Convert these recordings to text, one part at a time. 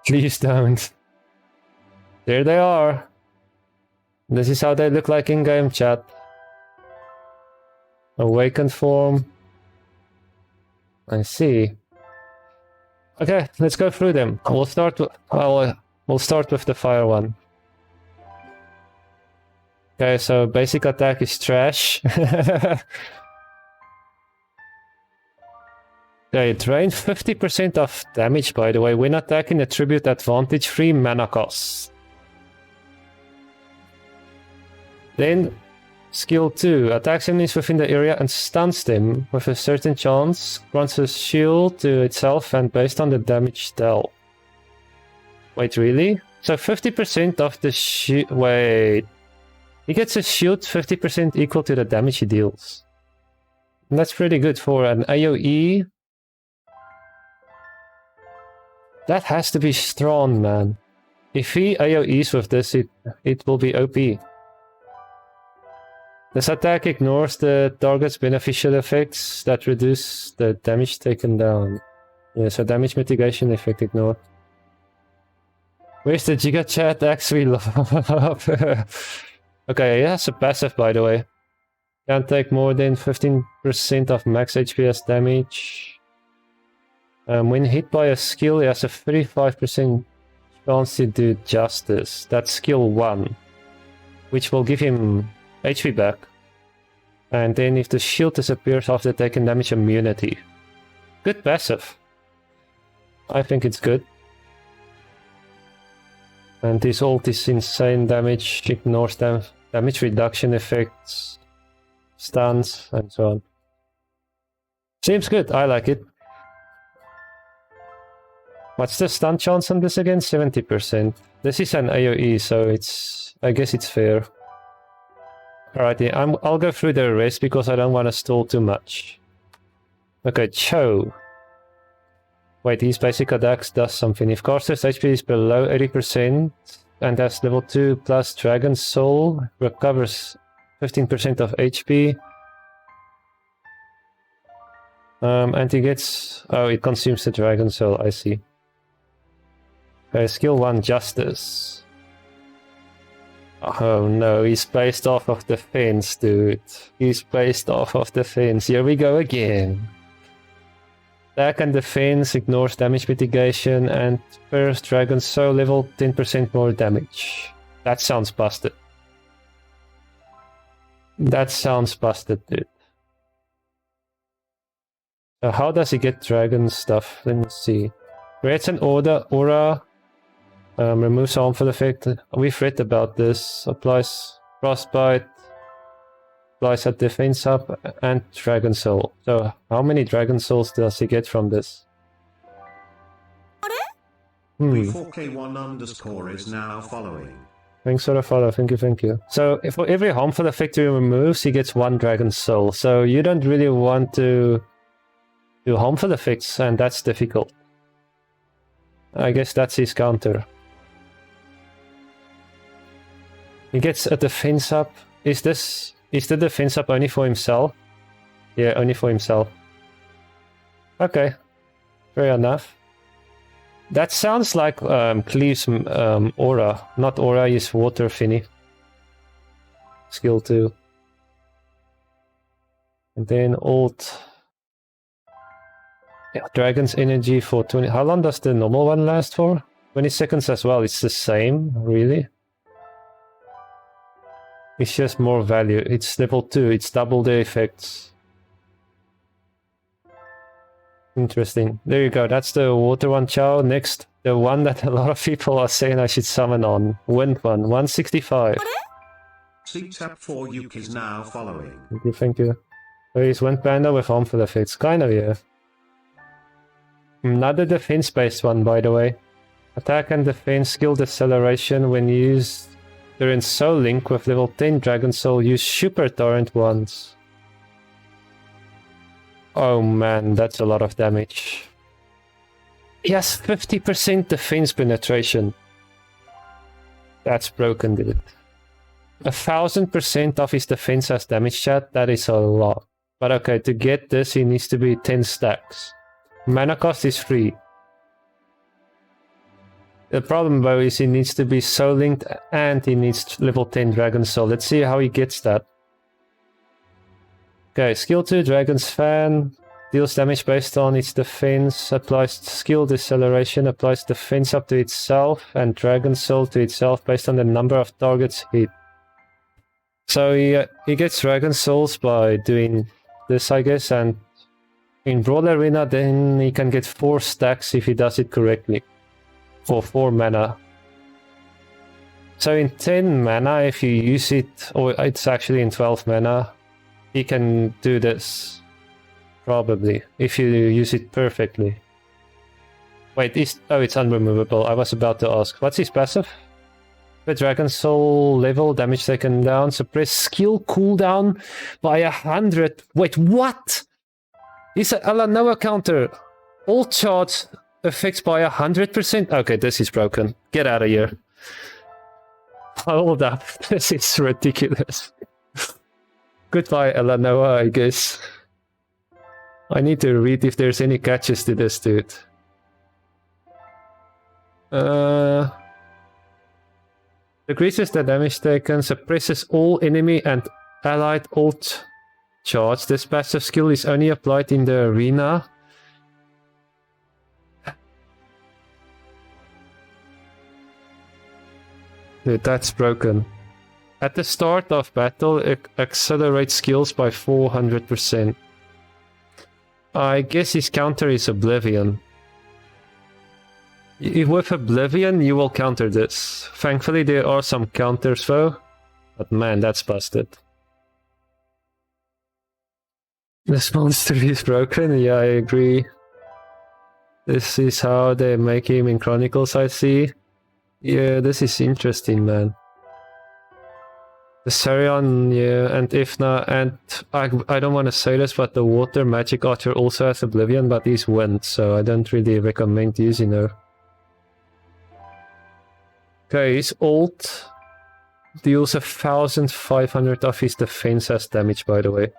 Please don't. There they are. This is how they look like in game, chat. Awakened form. I see. Okay, let's go through them. We'll start with the fire one. Okay, so basic attack is trash. Okay, it drains 50% of damage, by the way, when attacking attribute advantage 3 mana costs. Then, skill 2. Attacks enemies within the area and stuns them with a certain chance. Grants a shield to itself and based on the damage dealt. Wait, really? So 50% of the shield... Wait... He gets a shield 50% equal to the damage he deals. And that's pretty good for an AoE. That has to be strong, man. If he AoEs with this, it will be OP. This attack ignores the target's beneficial effects that reduce the damage taken down. Yeah, so damage mitigation effect ignored. Where's the Giga Chat axe we love? Okay, it has a passive, by the way. Can't take more than 15% of max HP as damage. When hit by a skill, he has a 35% chance to do justice. That's skill 1, which will give him HP back. And then if the shield disappears after taking damage, immunity. Good passive. I think it's good. And this ult is insane damage, ignores damage reduction effects, stuns, and so on. Seems good, I like it. What's the stun chance on this again? 70%. This is an AoE, so I guess it's fair. Alrighty, I'll go through the rest because I don't want to stall too much. Okay, Chow. Wait, his basic attack does something. If caster's HP is below 80% and has level 2 plus Dragon Soul, recovers 15% of HP. And he gets... Oh, it consumes the Dragon Soul, I see. Okay, skill 1, Justice. Oh no, he's based off of the fence, dude. He's based off of the fence. Here we go again. Attack and defense ignores damage mitigation and first Dragon Soul level 10% more damage. That sounds busted. That sounds busted, dude. So how does he get dragon stuff? Let me see. Creates an aura. Removes harmful effect. We've read about this. Applies frostbite. Applies a defense up and Dragon Soul. So how many Dragon Souls does he get from this? 4K1_ is now following. Thanks for the follow, thank you. So for every harmful effect he removes, he gets 1 Dragon Soul. So you don't really want to do harmful effects, and that's difficult. I guess that's his counter. He gets a defense up. Is the defense up only for himself? Yeah, only for himself. Okay, fair enough. That sounds like Cleave's aura. Not aura, is water thingy. Skill 2. And then ult. Yeah, Dragon's energy for 20. How long does the normal one last for? 20 seconds as well. It's the same, really. It's just more value. It's level 2. It's double the effects. Interesting. There you go. That's the water one, Chow. Next, the one that a lot of people are saying I should summon on. Wind one, 165. CTAP 4 Yuke is now following. Thank you. There is Wind Panda with harmful effects. Kind of, yeah. Another defense-based one, by the way. Attack and defense skill deceleration when used during Soul Link with level 10 Dragon Soul. Use Super Torrent once. Oh man, that's a lot of damage. He has 50% defense penetration. That's broken, dude. 1000% of his defense has damage, chat. That is a lot. But okay, to get this, he needs to be 10 stacks. Mana cost is free. The problem though is he needs to be soul linked and he needs level 10 Dragon Soul. Let's see how he gets that. Okay, skill 2 Dragon's Fan. Deals damage based on its defense. Applies skill deceleration. Applies defense up to itself and Dragon Soul to itself based on the number of targets hit. So he gets Dragon Souls by doing this, I guess, and in Brawl Arena then he can get 4 stacks if he does it correctly. For 4 mana. So in 10 mana, if you use it, or it's actually in 12 mana, he can do this. Probably, if you use it perfectly. Wait, it's unremovable. I was about to ask. What's his passive? The Dragon Soul level, damage taken down, suppress skill cooldown by 100. Wait, what? It's a la Noah counter. All charge effects by 100%? Okay, this is broken. Get out of here. Hold up. This is ridiculous. Goodbye, Elanoa, I guess. I need to read if there's any catches to this, dude. Decreases the damage taken, suppresses all enemy and allied ult charge. This passive skill is only applied in the arena. Dude, that's broken. At the start of battle, it accelerates skills by 400%. I guess his counter is Oblivion. With Oblivion, you will counter this. Thankfully, there are some counters though. But man, that's busted. This monster is broken, yeah, I agree. This is how they make him in Chronicles, I see. Yeah, this is interesting, man. The Sarion, yeah, and Ifna, and I don't want to say this, but the Water Magic Archer also has Oblivion, but he's Wind, so I don't really recommend using her. Okay, his ult deals 1,500 of his defense as damage, by the way.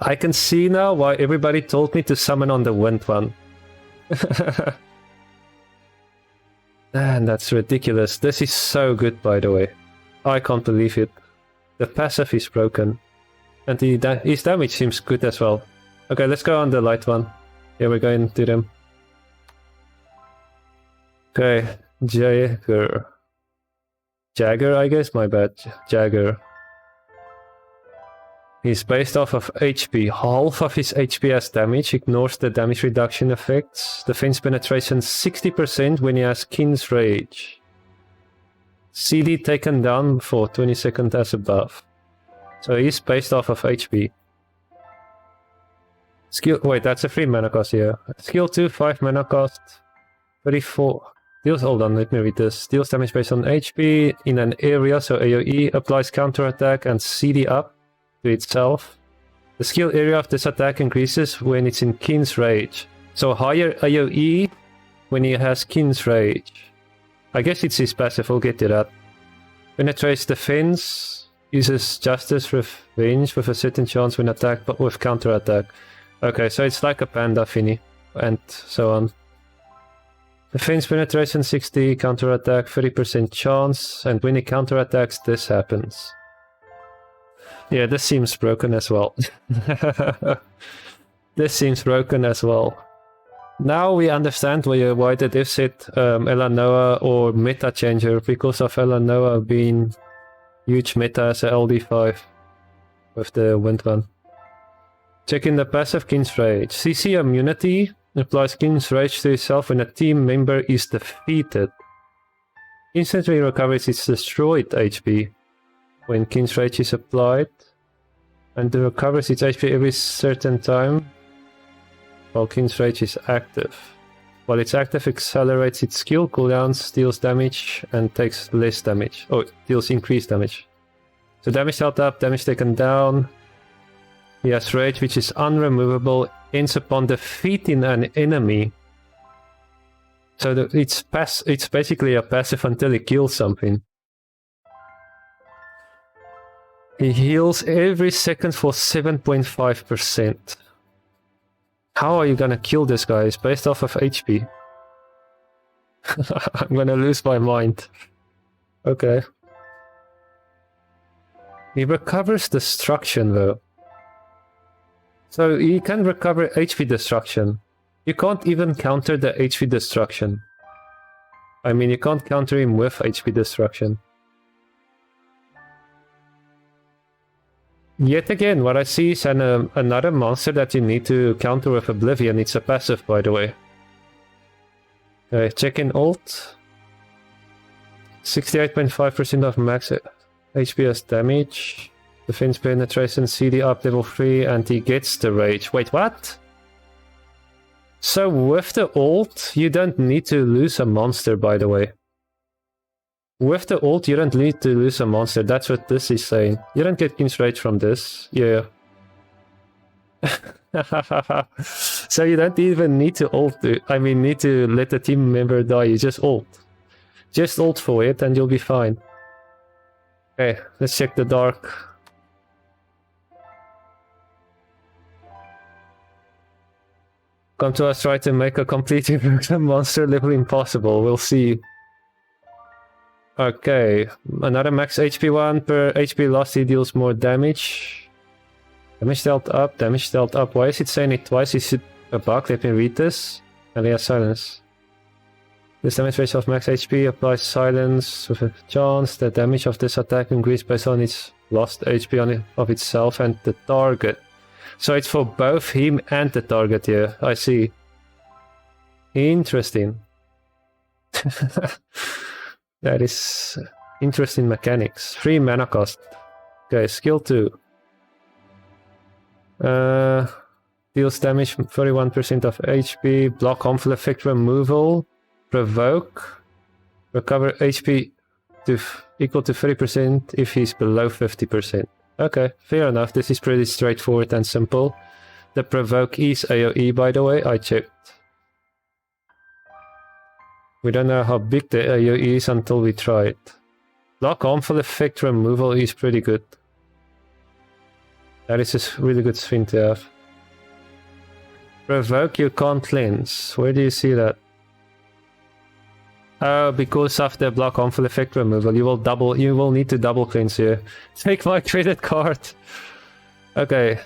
I can see now why everybody told me to summon on the Wind one. Man, that's ridiculous. This is so good, by the way. I can't believe it. The passive is broken. And his damage seems good as well. Okay, let's go on the light one. Yeah, we're going to them. Okay, Jager. Jager, I guess? My bad. Jager. He's based off of HP. Half of his HP as damage, ignores the damage reduction effects. Defense penetration 60% when he has King's Rage. CD taken down for 20 seconds as above. So he's based off of HP. Skill, wait, that's a 3 mana cost here. Skill 2, 5 mana cost, 34. Deals, hold on, let me read this. Deals damage based on HP in an area, so AoE, applies counter attack and CD up to itself. The skill area of this attack increases when it's in King's Rage. So higher AoE when he has King's Rage. I guess it's his passive, we'll get to that. Penetrates defense, uses Justice Revenge with a certain chance when attacked but with counter attack. Okay, so it's like a panda Finny, and so on. Defense penetration 60, counter attack 30% chance, and when he counter attacks, this happens. Yeah, this seems broken as well. This seems broken as well. Now we understand why the dev said Elanoa or meta changer, because of Elanoa being huge meta as a LD5 with the Wind one. Checking the passive King's Rage. CC immunity applies King's Rage to itself when a team member is defeated. Instantly recovers its destroyed HP when King's Rage is applied, and recovers its HP every certain time while King's Rage is active. While it's active, accelerates its skill cooldowns, deals damage, and takes less damage. Oh, deals increased damage. So damage dealt up, damage taken down. He has Rage, which is unremovable, ends upon defeating an enemy. So it's basically a passive until he kills something. He heals every second for 7.5%. How are you gonna kill this guy? It's based off of HP. I'm gonna lose my mind. Okay. He recovers destruction though. So he can recover HP destruction. You can't even counter the HP destruction. I mean, you can't counter him with HP destruction. Yet again, what I see is another monster that you need to counter with Oblivion. It's a passive, by the way. Okay, check in ult. 68.5% of max HP as damage. Defense penetration, CD up level 3, and he gets the rage. Wait, what? So with the ult, you don't need to lose a monster, by the way. With the ult, you don't need to lose a monster. That's what this is saying. You don't get ins rage from this. Yeah. So you don't even need to ult. I mean, need to let the team member die. You just ult. Just ult for it and you'll be fine. Okay, let's check the dark. Come to us, try to make a completely broken monster level impossible. We'll see. Okay, another max HP one. Per HP lost, he deals more damage. Damage dealt up, damage dealt up. Why is it saying it twice? Is it a bug? Let me read this. And yeah, silence. This damage ratio of max HP applies silence with a chance. The damage of this attack increased based on its lost HP on of itself and the target. So it's for both him and the target here. I see. Interesting. That is interesting mechanics. 3 mana cost. Okay, skill 2. Deals damage 31% of HP. Block harmful effect removal. Provoke. Recover HP to equal to 30% if he's below 50%. Okay, fair enough. This is pretty straightforward and simple. The provoke is AoE, by the way. I checked. We don't know how big the AoE is until we try it. Block harmful effect removal is pretty good. That is a really good thing to have. Provoke you can't cleanse. Where do you see that? Oh, because of the block harmful effect removal, you will need to double cleanse here. Take my credit card. Okay.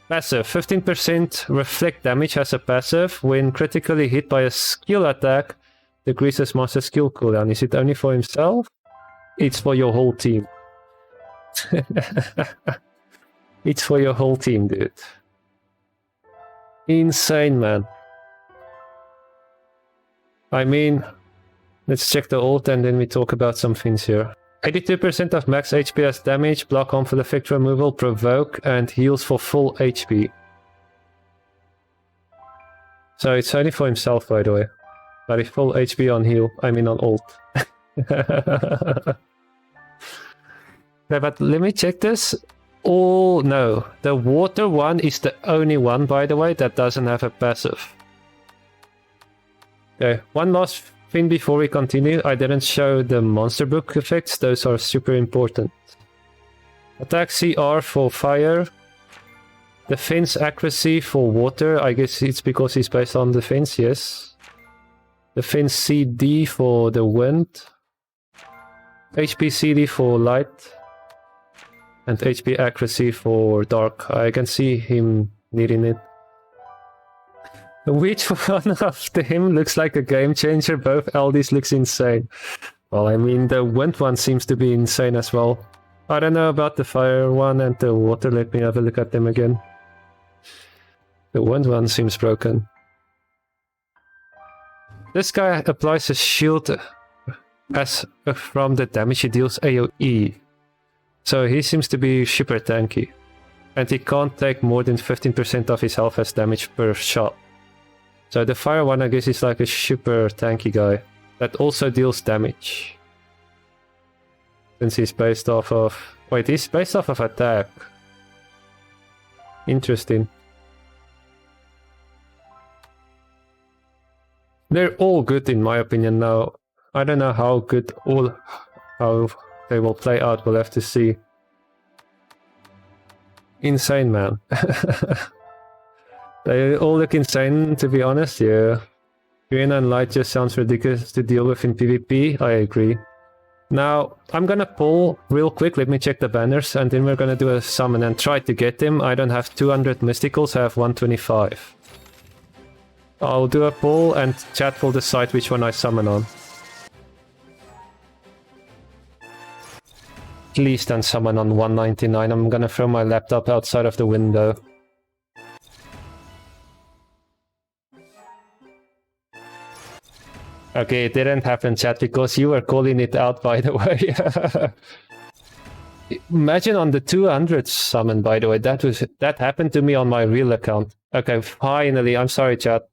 Passive. 15% reflect damage as a passive. When critically hit by a skill attack, decreases monster skill cooldown. Is it only for himself? It's for your whole team. It's for your whole team, dude. Insane, man. I mean, let's check the ult and then we talk about some things here. 82% of max HP as damage, block harmful effect removal, provoke, and heals for full HP. So it's only for himself, by the way. But it's full HP on heal, I mean on ult. Okay, but let me check this. Oh, no. The water one is the only one, by the way, that doesn't have a passive. Okay, one last thing before we continue. I didn't show the monster book effects. Those are super important. Attack CR for fire. Defense accuracy for water. I guess it's because it's based on defense, yes. Defense CD for the wind. HP CD for light. And HP accuracy for dark. I can see him needing it. Which one of them looks like a game changer? Both LDs looks insane. Well, I mean, the wind one seems to be insane as well. I don't know about the fire one and the water. Let me have a look at them again. The wind one seems broken. This guy applies a shield as from the damage he deals AoE. So he seems to be super tanky. And he can't take more than 15% of his health as damage per shot. So the fire one, I guess, is like a super tanky guy that also deals damage. Since he's based off of... Wait, he's based off of attack. Interesting. They're all good in my opinion now. I don't know how good how they will play out, we'll have to see. Insane, man. They all look insane, to be honest, yeah. Green and light just sounds ridiculous to deal with in PvP, I agree. Now, I'm gonna pull real quick, let me check the banners, and then we're gonna do a summon and try to get him. I don't have 200 mysticals, I have 125. I'll do a pull and chat will decide which one I summon on. Please don't summon on 199, I'm gonna throw my laptop outside of the window. Okay, it didn't happen, chat, because you were calling it out, by the way. Imagine on the 200 summon, by the way. That happened to me on my real account. Okay, finally. I'm sorry, chat.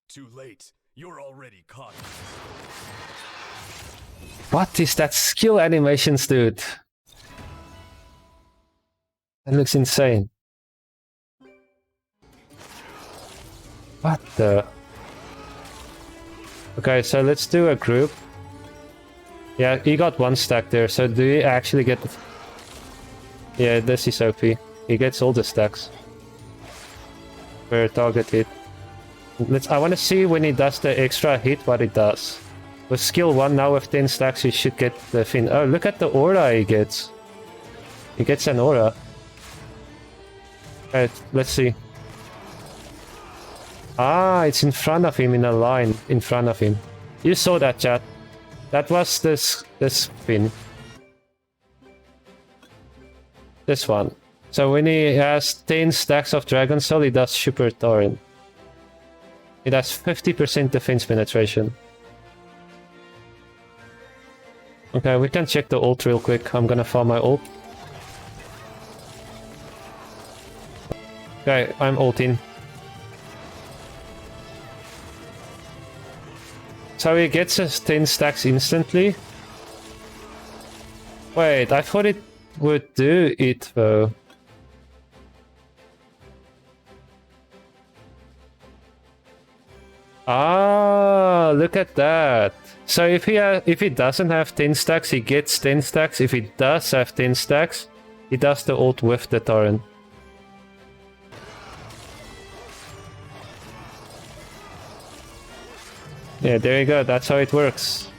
Too late. You're already caught. What is that skill animations, dude? That looks insane. What the? Okay, so let's do a group. Yeah, he got one stack there, so do you actually get... Yeah, this is OP. He gets all the stacks. Per target hit. I want to see when he does the extra hit what it does. With skill 1 now with 10 stacks he should get the fin. Oh, look at the aura he gets. He gets an aura. Alright, let's see. Ah, it's in front of him, in a line in front of him. You saw that, chat. That was this fin. This one. So when he has 10 stacks of Dragon Soul, he does Super Torrent. It has 50% defense penetration. Okay, we can check the ult real quick. I'm gonna farm my ult. Okay, I'm ulting. So he gets us 10 stacks instantly. Wait, I thought it would do it though. Ah, look at that. So if he doesn't have 10 stacks, he gets 10 stacks. If he does have 10 stacks, he does the ult with the torrent. Yeah, there you go. That's how it works.